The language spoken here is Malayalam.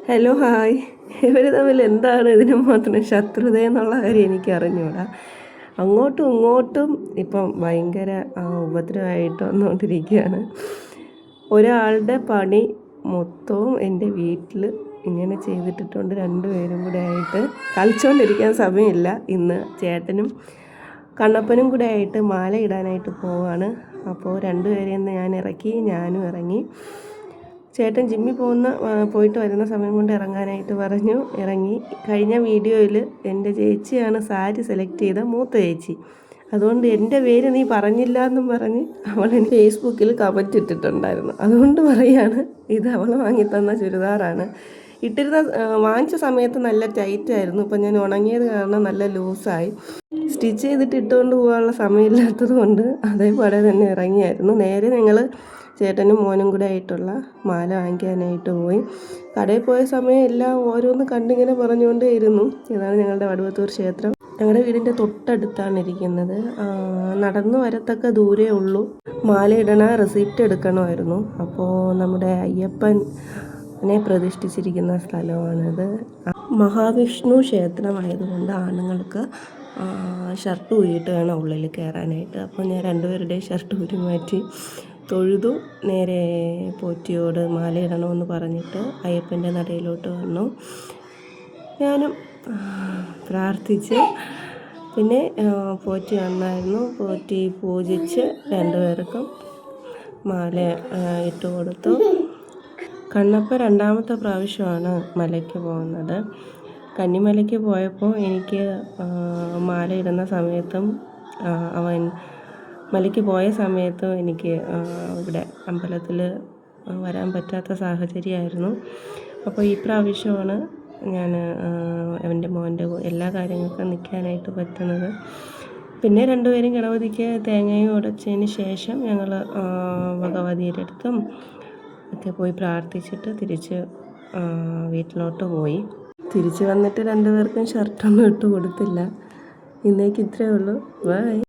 Hello hi. ഇവർ തമ്മിൽ എന്താണ് ഇതിന് മാത്രം ശത്രുത എന്നുള്ള കാര്യം എനിക്ക് അറിഞ്ഞൂടാ. അങ്ങോട്ടും ഇങ്ങോട്ടും ഇപ്പം ഭയങ്കര ഉപദ്രവമായിട്ട് വന്നുകൊണ്ടിരിക്കുകയാണ്. ഒരാളുടെ പണി മൊത്തവും എൻ്റെ വീട്ടിൽ ഇങ്ങനെ ചെയ്തിട്ടിട്ടുണ്ട്. രണ്ടുപേരും കൂടെ ആയിട്ട് കളിച്ചുകൊണ്ടിരിക്കാൻ സമയമില്ല. ഇന്ന് ചേട്ടനും കണ്ണപ്പനും കൂടെ ആയിട്ട് മാല ഇടാനായിട്ട് പോവാണ്. അപ്പോൾ രണ്ടുപേരെയും ഞാൻ ഇറക്കി, ഞാനും ഇറങ്ങി. ചേട്ടൻ ജിമ്മിൽ പോയിട്ട് വരുന്ന സമയം കൊണ്ട് ഇറങ്ങാനായിട്ട് പറഞ്ഞു. ഇറങ്ങി. കഴിഞ്ഞ വീഡിയോയിൽ എൻ്റെ ചേച്ചിയാണ് സാരി സെലക്ട് ചെയ്ത മൂത്ത ചേച്ചി. അതുകൊണ്ട് എൻ്റെ പേര് നീ പറഞ്ഞില്ല എന്നും പറഞ്ഞ് അവൾ എനിക്ക് ഫേസ്ബുക്കിൽ കമൻറ്റ് ഇട്ടിട്ടുണ്ടായിരുന്നു. അതുകൊണ്ട് പറയാണ്, ഇത് അവൾ വാങ്ങിത്തന്ന ചുരിദാറാണ്. വാങ്ങിച്ച സമയത്ത് നല്ല ടൈറ്റായിരുന്നു. ഇപ്പം ഞാൻ ഉണങ്ങിയത് കാരണം നല്ല ലൂസായി. സ്റ്റിച്ച് ചെയ്തിട്ട് ഇട്ടുകൊണ്ട് പോകാനുള്ള സമയമില്ലാത്തത് കൊണ്ട് അതേപോലെ തന്നെ ഇറങ്ങിയായിരുന്നു. നേരെ ഞങ്ങൾ ചേട്ടനും മോനും കൂടെ ആയിട്ടുള്ള മാല വാങ്ങിക്കാനായിട്ട് പോയി. കടയിൽ പോയ സമയം എല്ലാം ഓരോന്ന് കണ്ടിങ്ങനെ പറഞ്ഞുകൊണ്ടേ ഇരുന്നു. ഇതാണ് ഞങ്ങളുടെ വടുവത്തൂർ ക്ഷേത്രം. ഞങ്ങളുടെ വീടിൻ്റെ തൊട്ടടുത്താണ് ഇരിക്കുന്നത്. നടന്നു വരത്തക്ക ദൂരേ ഉള്ളൂ. മാല ഇടണ റെസിപ്റ്റ് എടുക്കണമായിരുന്നു. അപ്പോൾ നമ്മുടെ അയ്യപ്പനെ പ്രതിഷ്ഠിച്ചിരിക്കുന്ന സ്ഥലമാണിത്. മഹാവിഷ്ണു ക്ഷേത്രമായതുകൊണ്ട് ആണുങ്ങൾക്ക് ഷർട്ട് ഊരിയിട്ട് വേണം ഉള്ളിൽ കയറാനായിട്ട്. അപ്പോൾ ഞാൻ രണ്ടുപേരുടെയും ഷർട്ട് ഊരി മാറ്റി തൊഴുതു. നേരെ പോറ്റിയോട് മാല ഇടണമെന്ന് പറഞ്ഞിട്ട് അയ്യപ്പൻ്റെ നടയിലോട്ട് വന്നു. ഞാനും പ്രാർത്ഥിച്ച്. പിന്നെ പോറ്റി വന്നായിരുന്നു. പോറ്റി പൂജിച്ച് രണ്ടുപേർക്കും മാല ഇട്ട് കൊടുത്തു. കണ്ണപ്പ രണ്ടാമത്തെ പ്രാവശ്യമാണ് മലയ്ക്ക് പോകുന്നത്. കന്നിമലയ്ക്ക് പോയപ്പോൾ എനിക്ക് മാല ഇടുന്ന സമയത്തും അവൻ മലയ്ക്ക് പോയ സമയത്തും എനിക്ക് ഇവിടെ അമ്പലത്തിൽ വരാൻ പറ്റാത്ത സാഹചര്യമായിരുന്നു. അപ്പോൾ ഈ പ്രാവശ്യമാണ് ഞാൻ എൻ്റെ മോൻ്റെ എല്ലാ കാര്യങ്ങൾക്കും നിൽക്കാനായിട്ട് പറ്റുന്നത്. പിന്നെ രണ്ടുപേരും ഗണപതിക്ക് തേങ്ങയും ഉടച്ചതിന് ശേഷം ഞങ്ങൾ ഭഗവതിയുടെ അടുത്തും ഒക്കെ പോയി പ്രാർത്ഥിച്ചിട്ട് തിരിച്ച് വീട്ടിലോട്ട് പോയി. തിരിച്ച് വന്നിട്ട് രണ്ടുപേർക്കും ഷർട്ടൊന്നും ഇട്ട് കൊടുത്തില്ല. ഇന്നേക്ക് ഇത്രയേ ഉള്ളൂ. ബൈ.